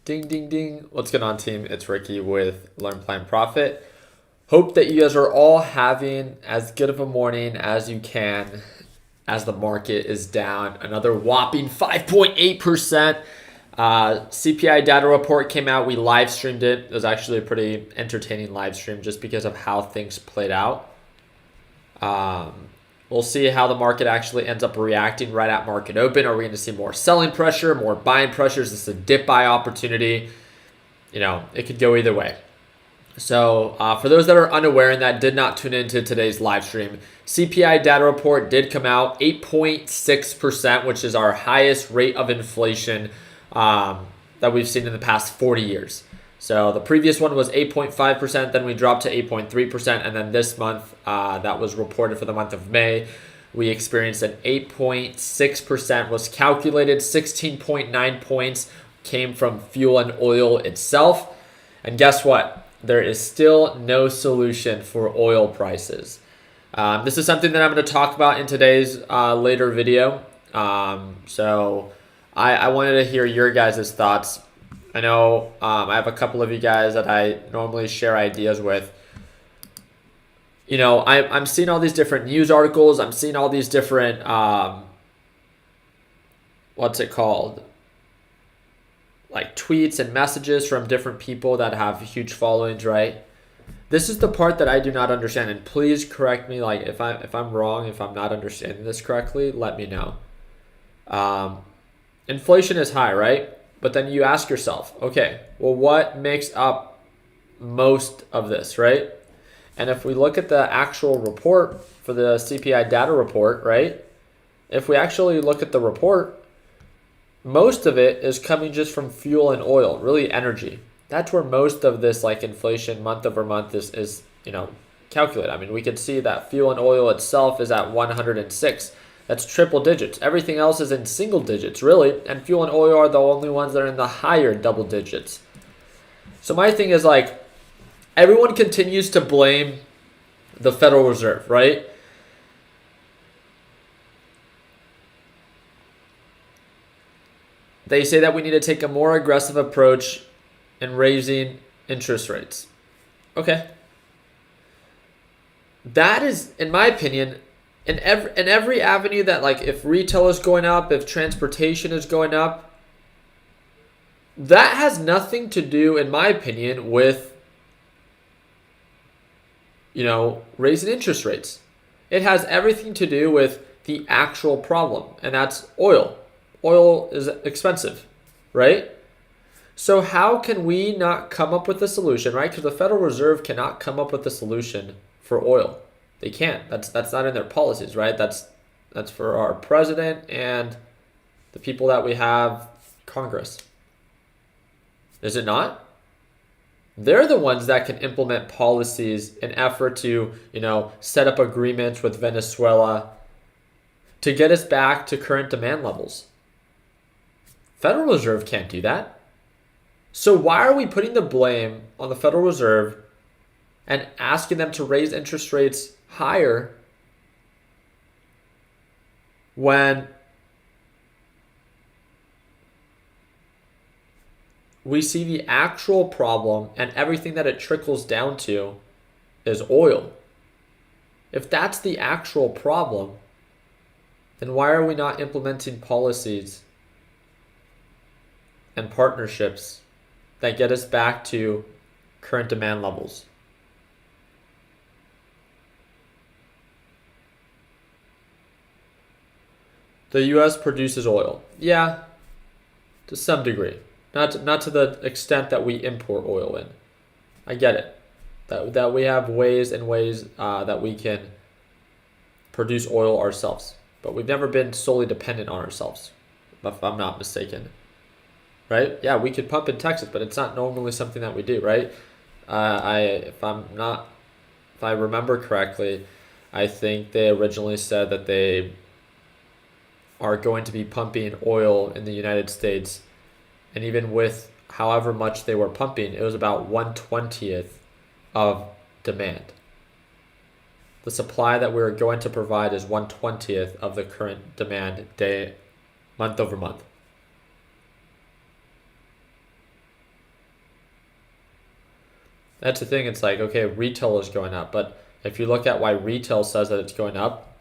Ding, ding, ding. What's going on, team? It's Ricky with Learn, Plan, Profit. Hope that you guys are all having as good of a morning as you can as the market is down another whopping 5.8%. CPI data report came out. We live streamed it. It was actually a pretty entertaining live stream just because of how things played out. We'll see how the market actually ends up reacting right at market open. Are we going to see more selling pressure, more buying pressure? Is this a dip buy opportunity? You know, it could go either way. So for those that are unaware and that did not tune into today's live stream, CPI data report did come out 8.6%, which is our highest rate of inflation that we've seen in the past 40 years. So the previous one was 8.5%, then we dropped to 8.3%, and then this month, that was reported for the month of May, we experienced an 8.6%, was calculated, 16.9 points came from fuel and oil itself. And guess what? There is still no solution for oil prices. This is something that I'm going to talk about in today's later video. So I wanted to hear your guys' thoughts. I know I have a couple of you guys that I normally share ideas with. You know, I'm seeing all these different news articles. I'm seeing all these different, what's it called? Like tweets and messages from different people that have huge followings, right? This is the part that I do not understand. And please correct me, like if I'm wrong, if I'm not understanding this correctly, let me know. Inflation is high, right? But then you ask yourself, okay, well, what makes up most of this, right? And if we look at the actual report for the CPI data report, right? If we actually look at the report, most of it is coming just from fuel and oil, really energy. That's where most of this like inflation month over month is calculated. I mean, we could see that fuel and oil itself is at 106. That's triple digits. Everything else is in single digits, really. And fuel and oil are the only ones that are in the higher double digits. So my thing is like, everyone continues to blame the Federal Reserve, right? They say that we need to take a more aggressive approach in raising interest rates. Okay. That is, in my opinion, in every avenue that, like, if retail is going up, if transportation is going up, that has nothing to do, in my opinion, with, raising interest rates. It has everything to do with the actual problem, and that's oil. Oil is expensive, right? So how can we not come up with a solution, right? Because the Federal Reserve cannot come up with a solution for oil. They can't. That's not in their policies, right? That's for our president and the people that we have, Congress. Is it not? They're the ones that can implement policies in effort to, set up agreements with Venezuela to get us back to current demand levels. Federal Reserve can't do that. So why are we putting the blame on the Federal Reserve and asking them to raise interest rates higher when we see the actual problem and everything that it trickles down to is oil? If that's the actual problem, then why are we not implementing policies and partnerships that get us back to current demand levels? The U.S. produces oil. Yeah, to some degree. Not to the extent that we import oil in. I get it. That we have ways and ways that we can produce oil ourselves. But we've never been solely dependent on ourselves, if I'm not mistaken. Right? Yeah, we could pump in Texas, but it's not normally something that we do, right? If I remember correctly, I think they originally said that they are going to be pumping oil in the United States, and even with however much they were pumping, it was about 1/20th of demand. The supply that we're going to provide is 1/20th of the current demand month over month. That's the thing. It's like, okay, retail is going up, but if you look at why retail says that it's going up,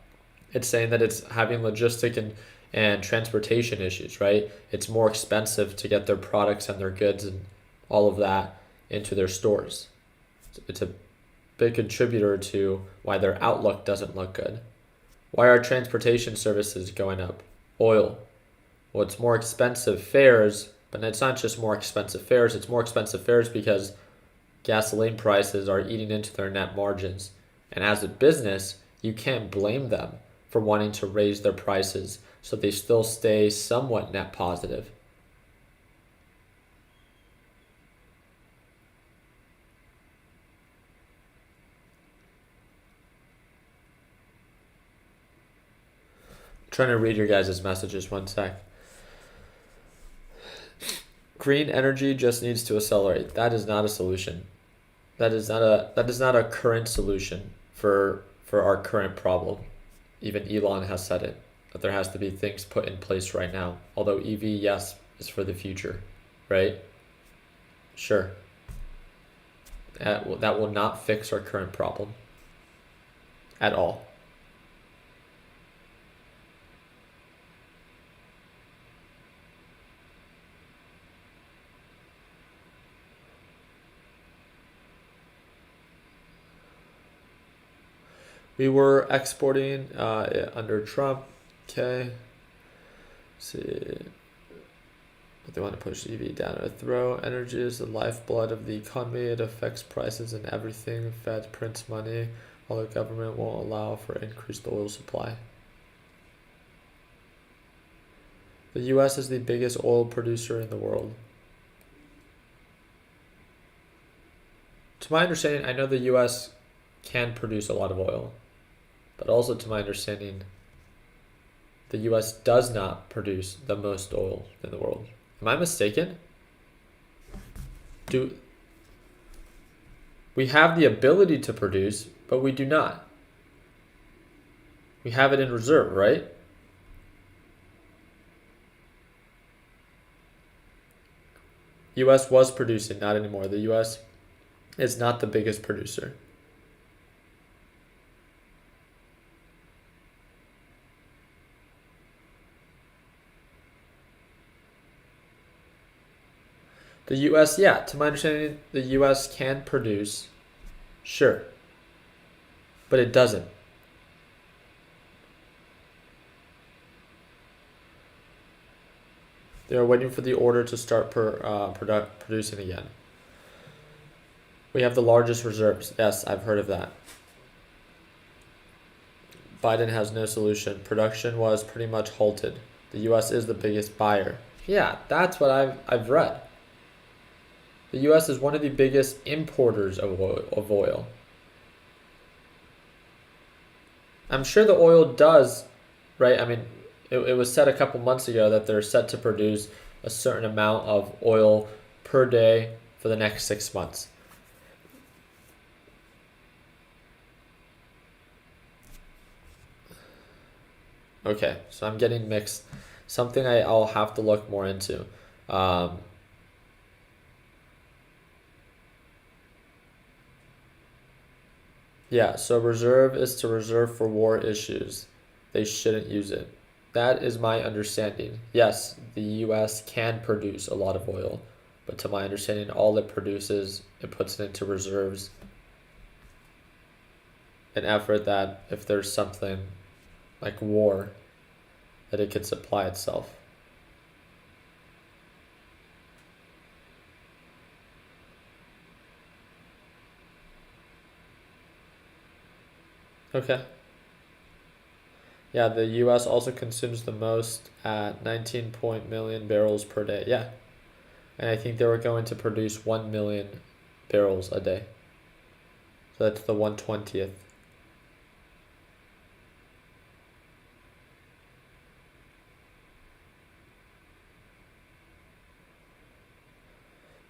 it's saying that it's having logistic and transportation issues, right? It's more expensive to get their products and their goods and all of that into their stores. It's a big contributor to why their outlook doesn't look good. Why are transportation services going up? Oil. Well, it's more expensive fares, but it's not just more expensive fares, it's more expensive fares because gasoline prices are eating into their net margins. And as a business, you can't blame them for wanting to raise their prices so they still stay somewhat net positive. I'm trying to read your guys' messages, one sec. Green energy just needs to accelerate. That is not a solution. That is not a current solution for our current problem. Even Elon has said it, that there has to be things put in place right now. Although EV, yes, is for the future, right? Sure. That will not fix our current problem at all. We were exporting under Trump. Okay. Let's see. But they want to push EV down our throat. Energy is the lifeblood of the economy. It affects prices and everything. Fed prints money, while the government won't allow for increased oil supply. The U.S. is the biggest oil producer in the world. To my understanding, I know the U.S. can produce a lot of oil, but also to my understanding, the U.S. does not produce the most oil in the world. Am I mistaken? We have the ability to produce, but we do not. We have it in reserve, right? U.S. was producing, not anymore. The U.S. is not the biggest producer. The U.S., yeah, to my understanding, the U.S. can produce, sure, but it doesn't. They are waiting for the order to start producing again. We have the largest reserves. Yes, I've heard of that. Biden has no solution. Production was pretty much halted. The U.S. is the biggest buyer. Yeah, that's what I've read. The U.S. is one of the biggest importers of oil. I'm sure the oil does, right? I mean, it was said a couple months ago that they're set to produce a certain amount of oil per day for the next 6 months. Okay, so I'm getting mixed. Something I'll have to look more into. Yeah, so reserve is to reserve for war issues. They shouldn't use it. That is my understanding. Yes, the US can produce a lot of oil, but to my understanding, all it produces, it puts it into reserves. An effort that if there's something like war, that it could supply itself. Okay. Yeah, the US also consumes the most at 19 million barrels per day. Yeah. And I think they were going to produce 1 million barrels a day. So that's the 1/20th.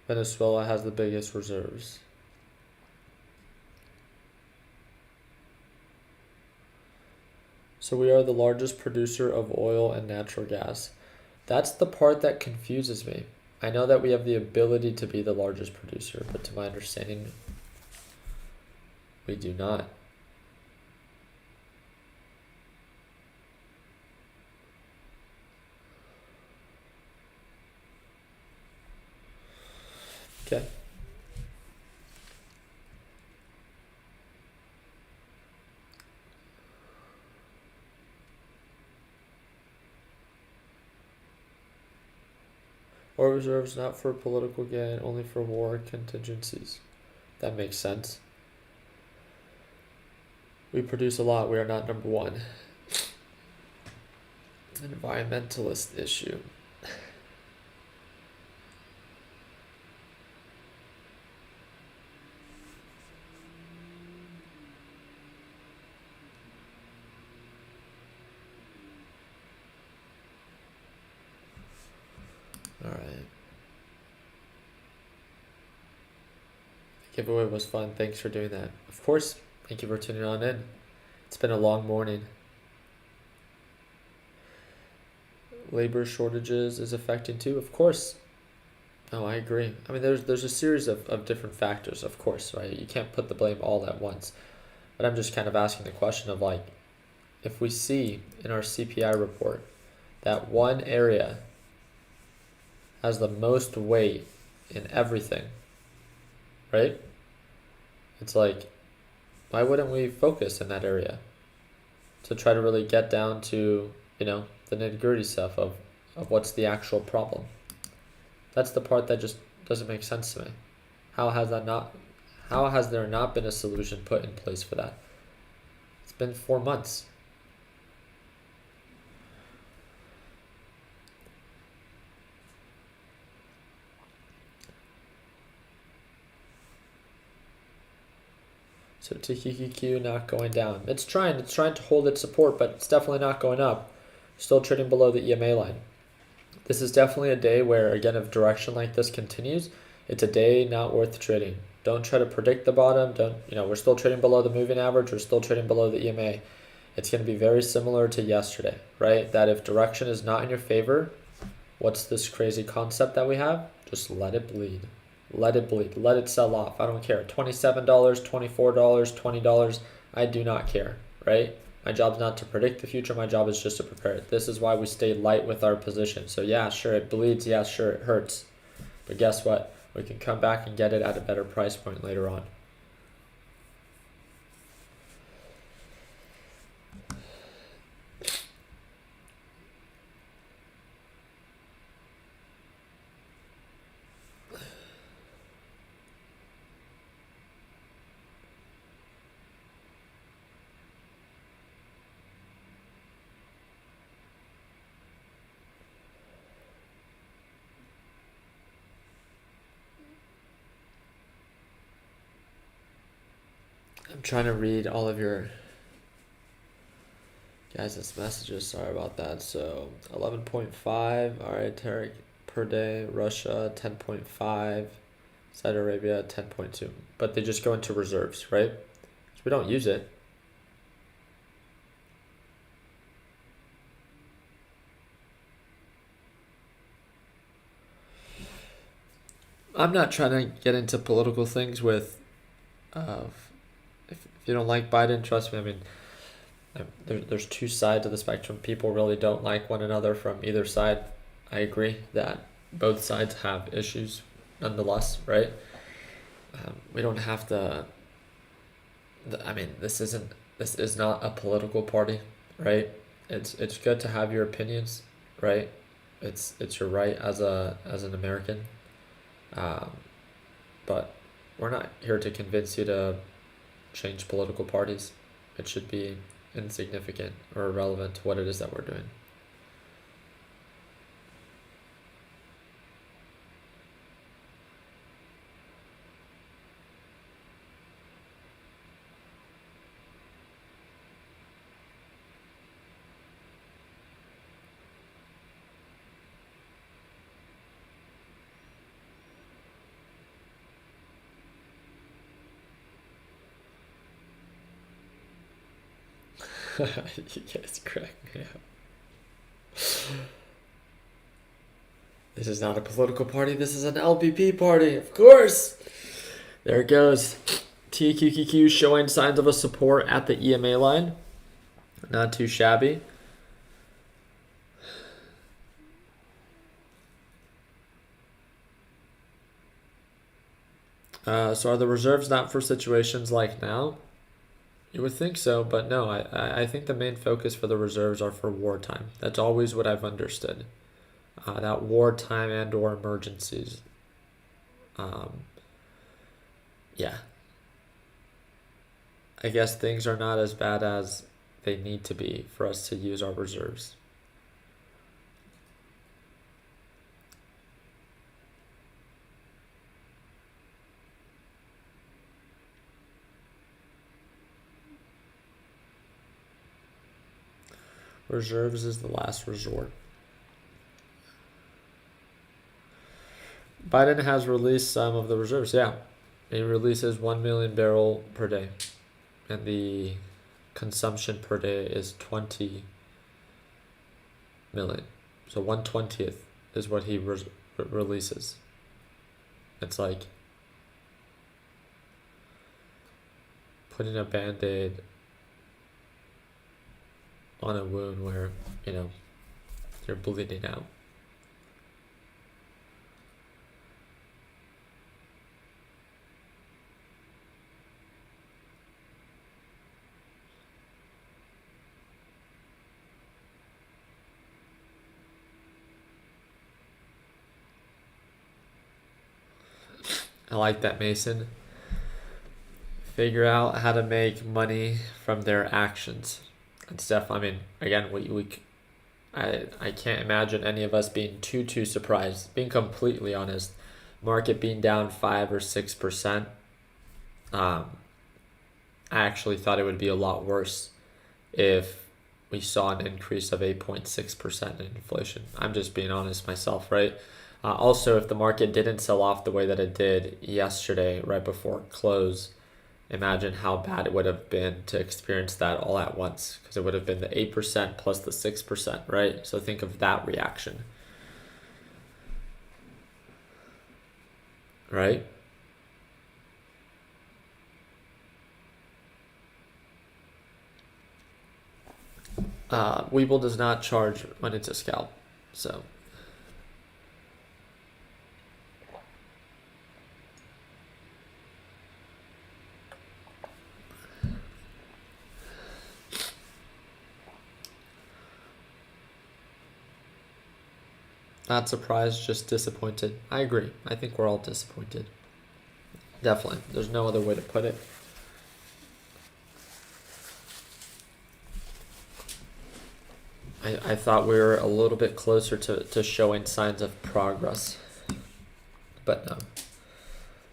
Venezuela has the biggest reserves. So we are the largest producer of oil and natural gas. That's the part that confuses me. I know that we have the ability to be the largest producer, but to my understanding, We do not. Okay. Or reserves not for political gain, only for war contingencies. That makes sense. We produce a lot. We are not number one. An environmentalist issue. All right. The giveaway was fun. Thanks for doing that. Of course. Thank you for tuning on in. It's been a long morning. Labor shortages is affecting too, of course. Oh, I agree. I mean, there's a series of different factors, of course, right? You can't put the blame all at once. But I'm just kind of asking the question of like, if we see in our CPI report that one area has the most weight in everything, right? It's like, why wouldn't we focus in that area to try to really get down to, the nitty-gritty stuff of what's the actual problem? That's the part that just doesn't make sense to me. How has there not been a solution put in place for that? It's been 4 months. So TQQQ not going down. It's trying to hold its support, but it's definitely not going up. Still trading below the EMA line. This is definitely a day where, again, if direction like this continues, it's a day not worth trading. Don't try to predict the bottom. We're still trading below the moving average. We're still trading below the EMA. It's going to be very similar to yesterday, right? That if direction is not in your favor, what's this crazy concept that we have? Just let it bleed. Let it bleed. Let it sell off. I don't care. $27, $24, $20. I do not care, right? My job's not to predict the future. My job is just to prepare it. This is why we stay light with our position. So yeah, sure, it bleeds. Yeah, sure, it hurts. But guess what? We can come back and get it at a better price point later on. I'm trying to read all of your guys' messages. Sorry about that. So 11.5. All right, Tarek per day. Russia 10.5. Saudi Arabia 10.2. But they just go into reserves, right? So we don't use it. I'm not trying to get into political things with if you don't like Biden, trust me. I mean, there's two sides of the spectrum. People really don't like one another from either side. I agree that both sides have issues, nonetheless, right? We don't have to. I mean, this is not a political party, right? It's good to have your opinions, right? It's your right as an American, but we're not here to convince you to change political parties. It should be insignificant or irrelevant to what it is that we're doing. You guys crack me up. This is not a political party. This is an LBP party, of course. There it goes. TQQQ showing signs of a support at the EMA line. Not too shabby. So are the reserves not for situations like now? You would think so, but no, I think the main focus for the reserves are for wartime. That's always what I've understood. That wartime and or emergencies. Yeah. I guess things are not as bad as they need to be for us to use our reserves. Reserves is the last resort. Biden has released some of the reserves. Yeah, he releases 1 million barrel per day, and the consumption per day is 20 million. So 1/20th is what he releases. It's like putting a band-aid on a wound where, you're bleeding out. I like that, Mason. Figure out how to make money from their actions. And Steph, I mean, again, I can't imagine any of us being too surprised. Being completely honest, market being down 5 or 6%. I actually thought it would be a lot worse if we saw an increase of 8.6% in inflation. I'm just being honest myself, right? Also, if the market didn't sell off the way that it did yesterday, right before close, imagine how bad it would have been to experience that all at once, because it would have been the 8% plus the 6%, right? So think of that reaction, right? Webull does not charge when it's a scalp, so. Not surprised, just disappointed. I agree. I think we're all disappointed. Definitely. There's no other way to put it. I thought we were a little bit closer to showing signs of progress. But no.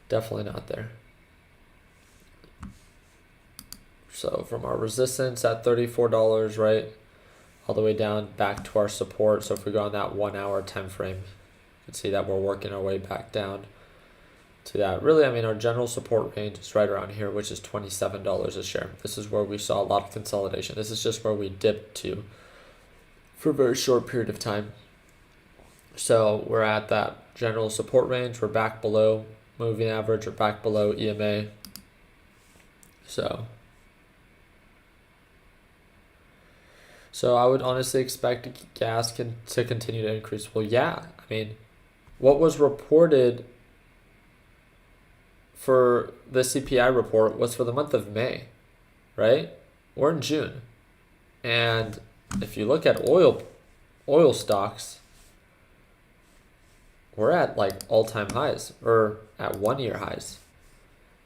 Definitely not there. So from our resistance at $34, right? All the way down back to our support. So if we go on that 1 hour time frame, you can see that we're working our way back down to that. Really, I mean, our general support range is right around here, which is $27 a share. This is where we saw a lot of consolidation. This is just where we dipped to for a very short period of time. So we're at that general support range. We're back below moving average. We're back below EMA. So I would honestly expect gas to continue to increase. Well, yeah. I mean, what was reported for the CPI report was for the month of May, right? We're in June. And if you look at oil stocks, we're at like all-time highs, or at 1 year highs.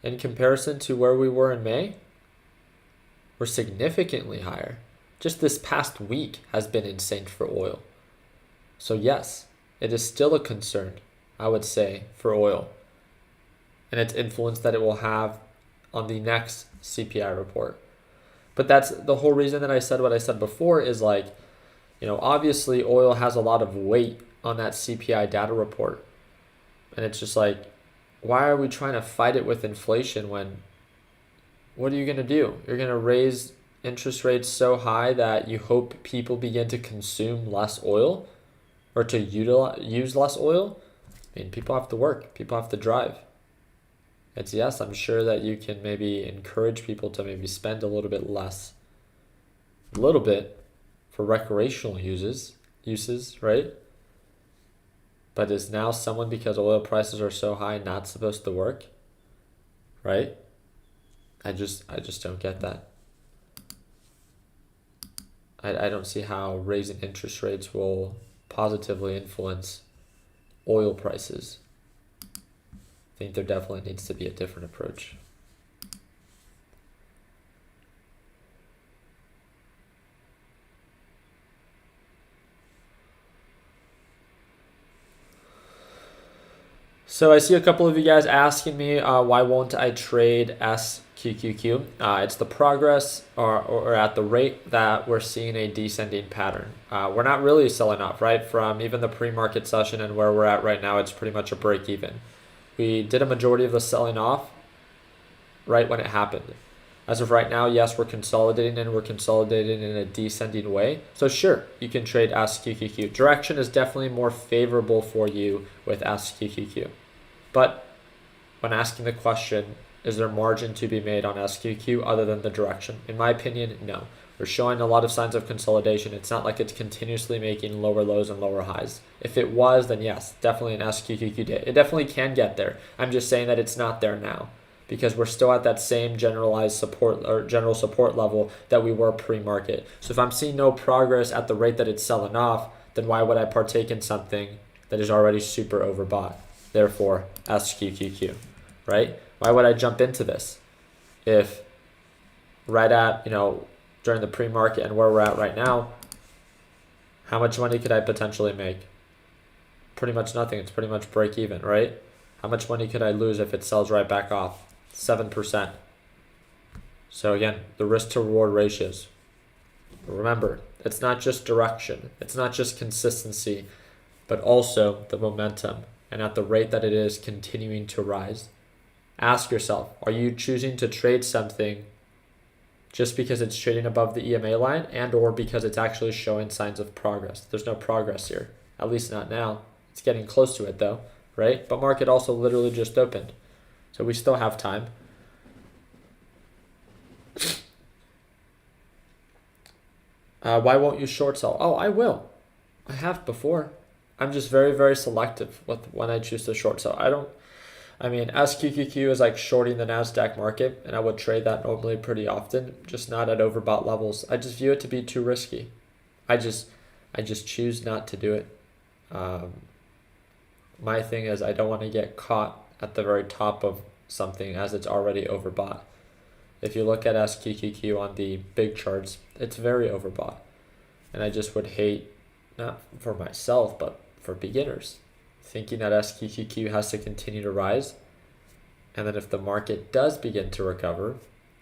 In comparison to where we were in May, we're significantly higher. Just this past week has been insane for oil. So yes, it is still a concern, I would say, for oil, and its influence that it will have on the next CPI report. But that's the whole reason that I said what I said before is like, obviously oil has a lot of weight on that CPI data report. And it's just like, why are we trying to fight it with inflation when, what are you going to do? You're going to raise interest rates so high that you hope people begin to consume less oil or to use less oil? I mean, people have to work. People have to drive. It's yes, I'm sure that you can maybe encourage people to maybe spend a little bit less, a little bit for recreational uses, right? But is now someone, because oil prices are so high, not supposed to work? Right? I just don't get that. I don't see how raising interest rates will positively influence oil prices. I think there definitely needs to be a different approach. So I see a couple of you guys asking me why won't I trade SQQQ? It's the progress or at the rate that we're seeing a descending pattern. We're not really selling off, right? From even the pre-market session and where we're at right now, it's pretty much a break even. We did a majority of the selling off right when it happened. As of right now, yes, we're consolidating and we're consolidating in a descending way. So sure, you can trade SQQQ. Direction is definitely more favorable for you with SQQQ. But when asking the question, is there margin to be made on SQQ other than the direction? In my opinion, no. We're showing a lot of signs of consolidation. It's not like it's continuously making lower lows and lower highs. If it was, then yes, definitely an SQQQ day. It definitely can get there. I'm just saying that it's not there now, because we're still at that same generalized support or general support level that we were pre-market. So if I'm seeing no progress at the rate that it's selling off, then why would I partake in something that is already super overbought? Therefore, SQQQ, right? Why would I jump into this if right at, during the pre-market and where we're at right now, how much money could I potentially make? Pretty much nothing. It's pretty much break even, right? How much money could I lose if it sells right back off? 7%. So again, the risk to reward ratios. Remember, it's not just direction. It's not just consistency, but also the momentum and at the rate that it is continuing to rise. Ask yourself, are you choosing to trade something just because it's trading above the EMA line and or because it's actually showing signs of progress? There's no progress here, at least not now. It's getting close to it though, right? But market also literally just opened. So we still have time. Why won't you short sell? Oh, I will. I have before. I'm just very, very selective with when I choose to short sell. SQQQ is like shorting the NASDAQ market, and I would trade that normally pretty often, just not at overbought levels. I just view it to be too risky. I just choose not to do it. My thing is I don't want to get caught at the very top of something as it's already overbought. If you look at SQQQ on the big charts, it's very overbought. And I just would hate, not for myself, but for beginners, thinking that SQQQ has to continue to rise. And then if the market does begin to recover,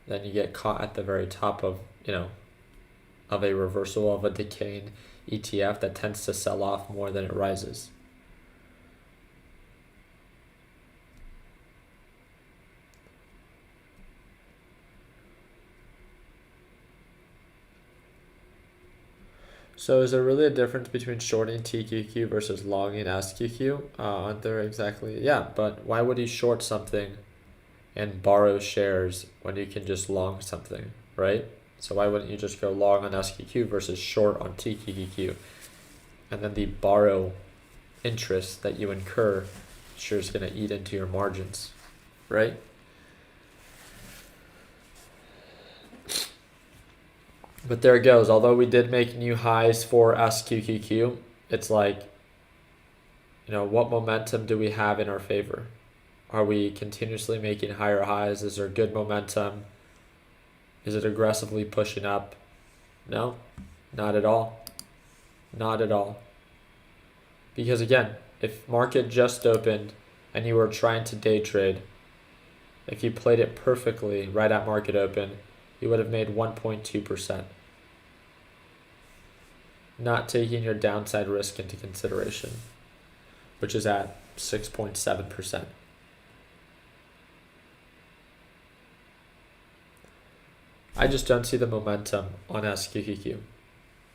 then you get caught at the very top of, of a reversal of a decaying ETF that tends to sell off more than it rises. So is there really a difference between shorting TQQ versus longing SQQ? Aren't there exactly? Yeah, but why would you short something and borrow shares when you can just long something, right? So why wouldn't you just go long on SQQ versus short on TQQ? And then the borrow interest that you incur sure is going to eat into your margins, right? But there it goes. Although we did make new highs for SQQQ, it's like, what momentum do we have in our favor? Are we continuously making higher highs? Is there good momentum? Is it aggressively pushing up? No, not at all. Not at all. Because again, if market just opened and you were trying to day trade, if you played it perfectly right at market open, you would have made 1.2%. Not taking your downside risk into consideration, which is at 6.7%. I just don't see the momentum on SQQQ.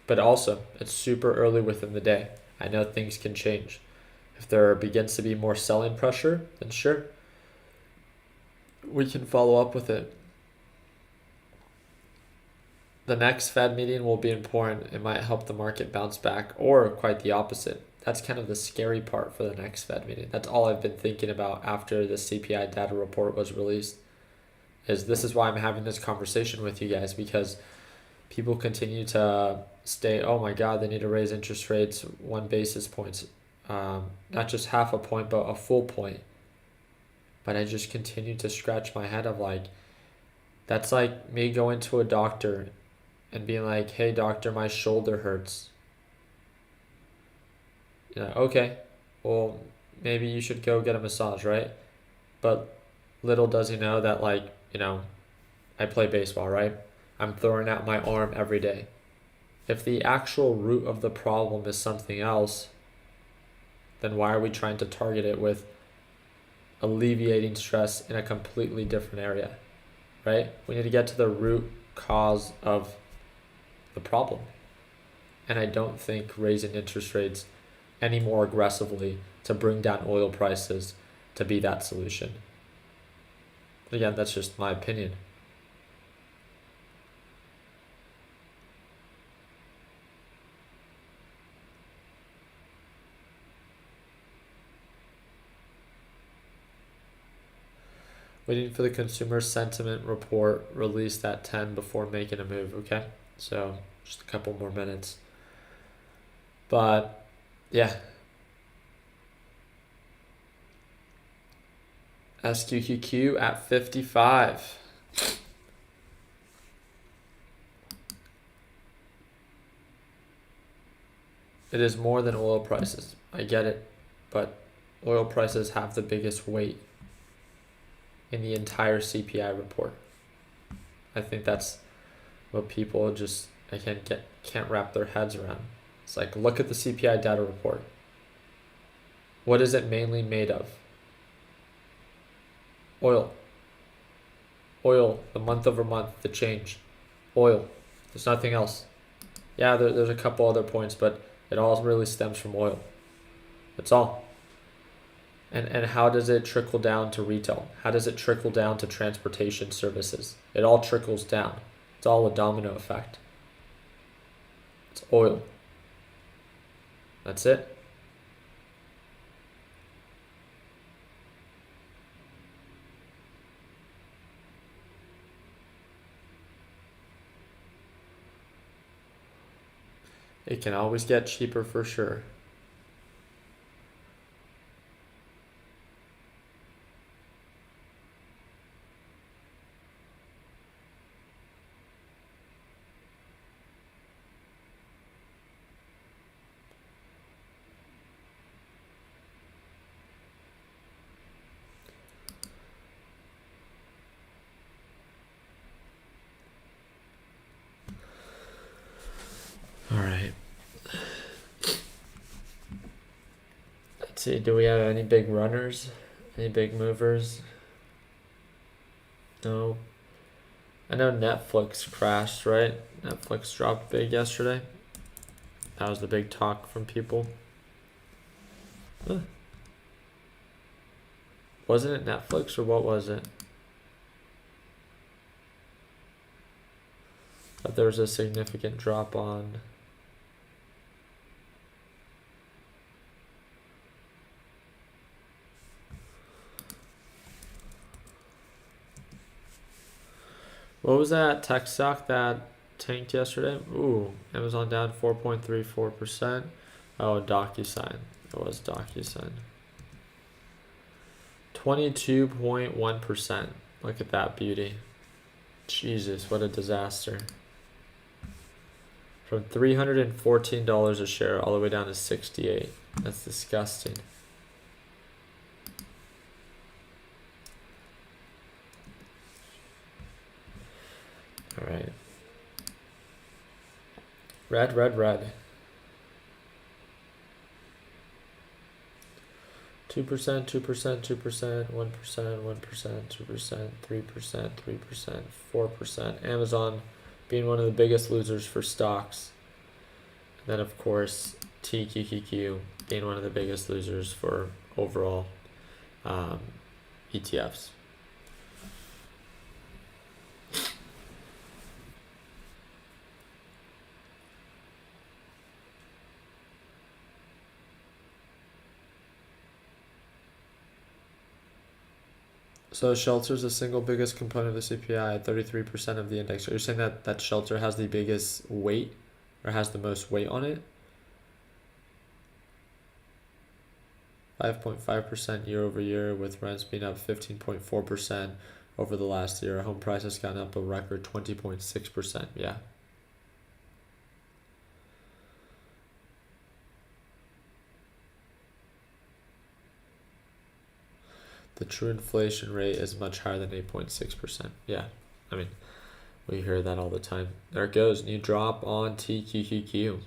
But also, it's super early within the day. I know things can change. If there begins to be more selling pressure, then sure. we can follow up with it. The next Fed meeting will be important. It might help the market bounce back, or quite the opposite. That's kind of the scary part for the next Fed meeting. That's all I've been thinking about after the CPI data report was released. This is why I'm having this conversation with you guys, because people continue to stay, oh my God, they need to raise interest rates 1 basis point. Not just half a point, but a full point. But I just continue to scratch my head of like, that's like me going to a doctor and being like, hey doctor, my shoulder hurts. Okay, well, maybe you should go get a massage, right? But little does he know that, like, I play baseball, right? I'm throwing out my arm every day. If the actual root of the problem is something else, then why are we trying to target it with alleviating stress in a completely different area, right? We need to get to the root cause of the problem. And I don't think raising interest rates any more aggressively to bring down oil prices to be that solution. Again, that's just my opinion. Waiting for the consumer sentiment report released at 10 before making a move, okay? So just a couple more minutes. But yeah. SQQQ at 55. It is more than oil prices. I get it. But oil prices have the biggest weight in the entire CPI report. I think that's what people just can't wrap their heads around. It's like, look at the CPI data report. What is it mainly made of? Oil. Oil, the month over month, the change. Oil. There's nothing else. Yeah, there's a couple other points, but it all really stems from oil. That's all. And how does it trickle down to retail? How does it trickle down to transportation services? It all trickles down. It's all a domino effect. It's oil. That's it. It can always get cheaper for sure. All right. Let's see, do we have any big runners? Any big movers? No. I know Netflix crashed, right? Netflix dropped big yesterday. That was the big talk from people. Huh. Wasn't it Netflix or what was it? But there was a significant drop on. What was that tech stock that tanked yesterday? Ooh, Amazon down 4.34%. Oh, DocuSign. It was DocuSign. 22.1%. Look at that beauty. Jesus, what a disaster. From $314 a share all the way down to 68. That's disgusting. All right. Red, red, red. 2%, 2%, 2%, 1%, 1%, 2%, 3%, 3%, 4%. Amazon being one of the biggest losers for stocks. And then, of course, TQQQ being one of the biggest losers for overall ETFs. So shelter's the single biggest component of the CPI, 33% of the index. Are you saying that shelter has the biggest weight or has the most weight on it? 5.5% year over year, with rents being up 15.4% over the last year. Home price has gone up a record 20.6%. Yeah. The true inflation rate is much higher than 8.6%. Yeah. I mean, we hear that all the time. There it goes. New drop on TQQQ.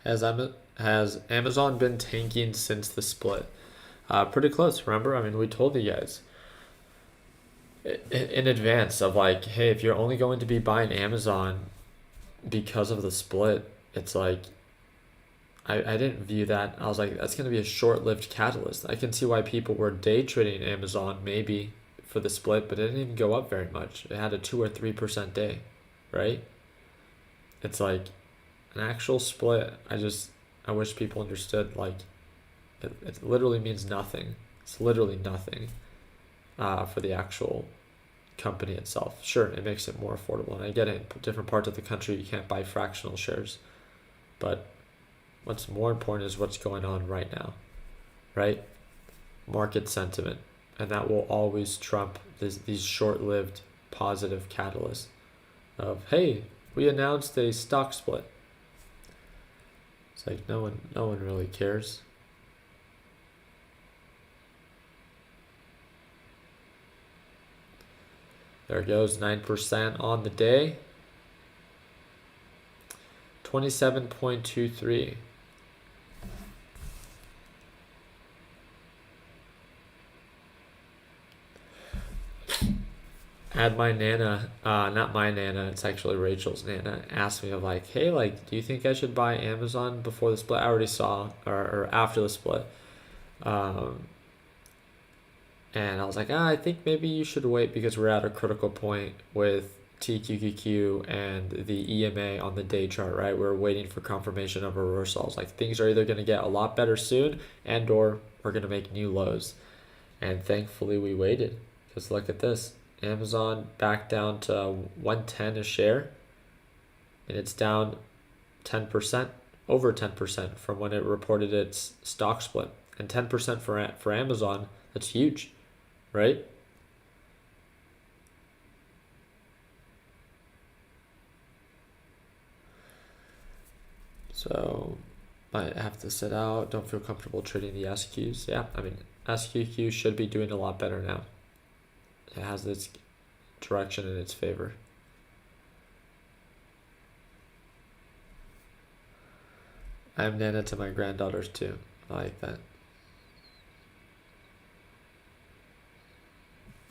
Has Amazon been tanking since the split? Pretty close, remember? I mean, we told you guys in advance of like, hey, if you're only going to be buying Amazon because of the split, it's like, I didn't view that. I was like, that's going to be a short-lived catalyst. I can see why people were day trading Amazon maybe for the split, but it didn't even go up very much. It had a 2 or 3% day, right? It's like an actual split. I wish people understood, like, it literally means nothing. It's literally nothing for the actual company itself. Sure, it makes it more affordable, and I get it. In different parts of the country, you can't buy fractional shares, but what's more important is what's going on right now, right? Market sentiment, and that will always trump these short-lived positive catalysts of, hey, we announced a stock split. It's like no one really cares. There it goes, 9% on the day. 27.23. Had my Nana, not my Nana, it's actually Rachel's Nana, asked me of like, hey, like, do you think I should buy Amazon before the split? I already saw, or after the split. And I was like, I think maybe you should wait because we're at a critical point with TQQQ and the EMA on the day chart, right? We're waiting for confirmation of reversals. Like things are either going to get a lot better soon and or we're going to make new lows. And thankfully we waited because look at this. Amazon back down to 110 a share and it's down 10%, over 10% from when it reported its stock split. And 10% for Amazon, that's huge, right? So might have to sit out. Don't feel comfortable trading the SQs. Yeah, I mean, SQQ should be doing a lot better now. It has its direction in its favor. I'm Nana to my granddaughters too. I like that.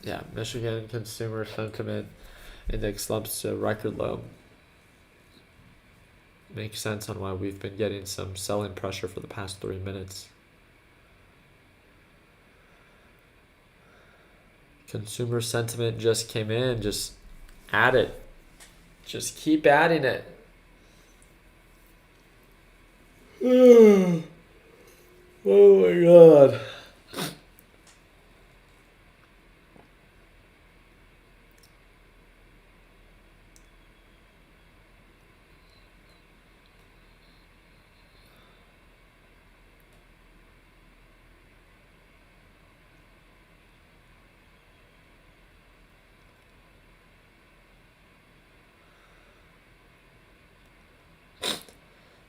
Yeah, Michigan consumer sentiment index slumps to a record low. Makes sense on why we've been getting some selling pressure for the past 3 minutes. Consumer sentiment just came in. Just add it. Just keep adding it. Oh my god.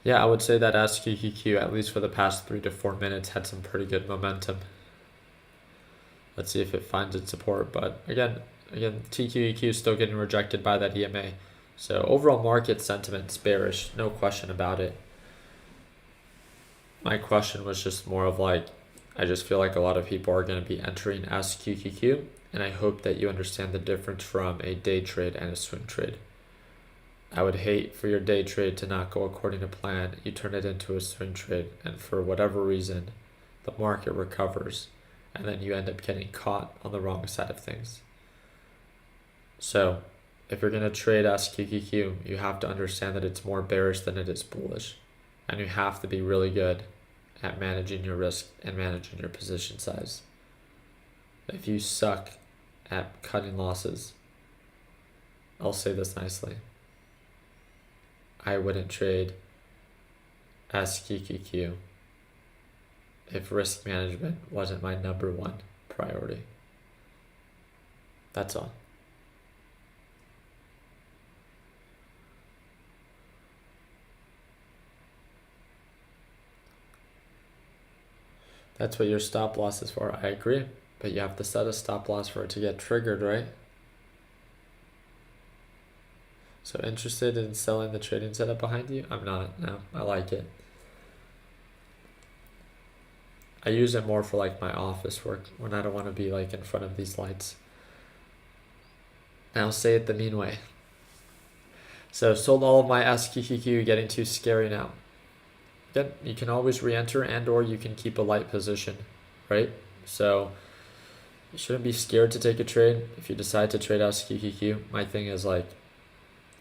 Yeah, I would say that SQQQ, at least for the past 3 to 4 minutes, had some pretty good momentum. Let's see if it finds its support. But again, TQEQ is still getting rejected by that EMA. So overall market sentiment's bearish, no question about it. My question was just more of like, I just feel like a lot of people are going to be entering SQQQ, and I hope that you understand the difference from a day trade and a swing trade. I would hate for your day trade to not go according to plan. You turn it into a swing trade, and for whatever reason, the market recovers, and then you end up getting caught on the wrong side of things. So if you're going to trade SQQQ, you have to understand that it's more bearish than it is bullish. And you have to be really good at managing your risk and managing your position size. If you suck at cutting losses, I'll say this nicely, I wouldn't trade SQQQ if risk management wasn't my number one priority. That's all. That's what your stop loss is for. I agree. But you have to set a stop loss for it to get triggered, right? So interested in selling the trading setup behind you? I'm not. No, I like it. I use it more for like my office work when I don't want to be like in front of these lights. And I'll say it the mean way. So sold all of my SQQQ, getting too scary now. Again, you can always re-enter and or you can keep a light position, right? So you shouldn't be scared to take a trade if you decide to trade SQQQ. My thing is like,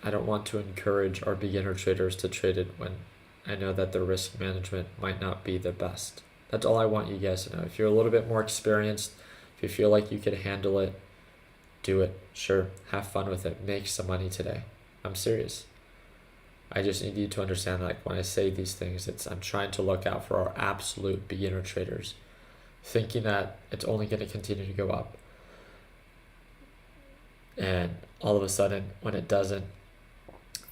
I don't want to encourage our beginner traders to trade it when I know that the risk management might not be the best. That's all I want you guys to know. If you're a little bit more experienced, if you feel like you could handle it, do it. Sure, have fun with it. Make some money today. I'm serious. I just need you to understand, like when I say these things, I'm trying to look out for our absolute beginner traders, thinking that it's only going to continue to go up. And all of a sudden, when it doesn't,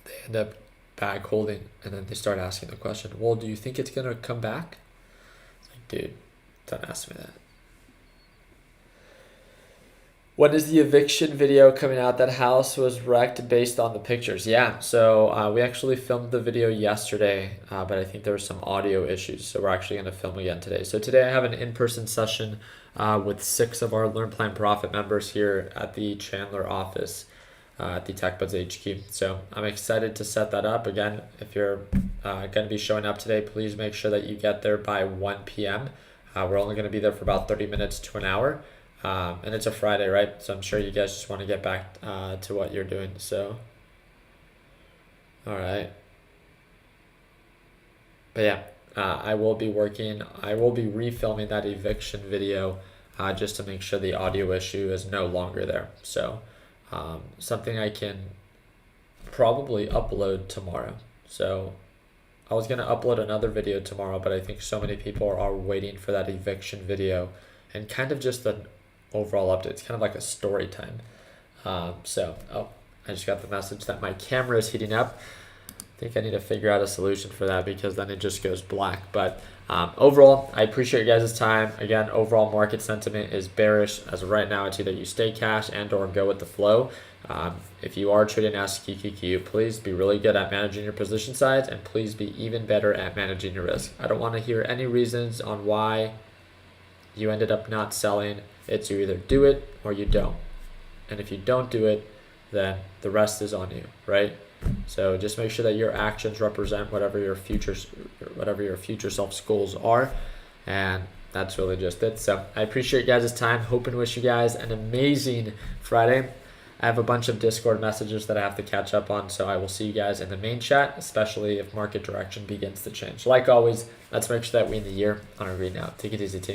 they end up bag holding, and then they start asking the question, well, do you think it's going to come back? It's like, dude, don't ask me that. When is the eviction video coming out? That house was wrecked based on the pictures. Yeah, so we actually filmed the video yesterday, but I think there were some audio issues, so we're actually going to film again today. So today I have an in-person session with 6 of our Learn Plan Profit members here at the Chandler office at the TechBuds HQ. So I'm excited to set that up. Again, if you're going to be showing up today, please make sure that you get there by 1 p.m. We're only going to be there for about 30 minutes to an hour. And it's a Friday, right? So I'm sure you guys just want to get back to what you're doing. So, all right. But yeah, I will be refilming that eviction video just to make sure the audio issue is no longer there. So, something I can probably upload tomorrow. So, I was going to upload another video tomorrow, but I think so many people are waiting for that eviction video and kind of just an overall update. It's kind of like a story time. I just got the message that my camera is heating up. I think I need to figure out a solution for that because then it just goes black. But overall, I appreciate you guys' time. Again, overall market sentiment is bearish. As of right now, it's either you stay cash and or go with the flow. If you are trading SQQQ, please be really good at managing your position size and please be even better at managing your risk. I don't want to hear any reasons on why you ended up not selling. It's you either do it or you don't. And if you don't do it, then the rest is on you, right? So just make sure that your actions represent whatever your future self's goals are. And that's really just it. So I appreciate you guys' time. Hope and wish you guys an amazing Friday. I have a bunch of Discord messages that I have to catch up on, so I will see you guys in the main chat, especially if market direction begins to change. Like always, let's make sure that we end the year on a green note. Take it easy, team.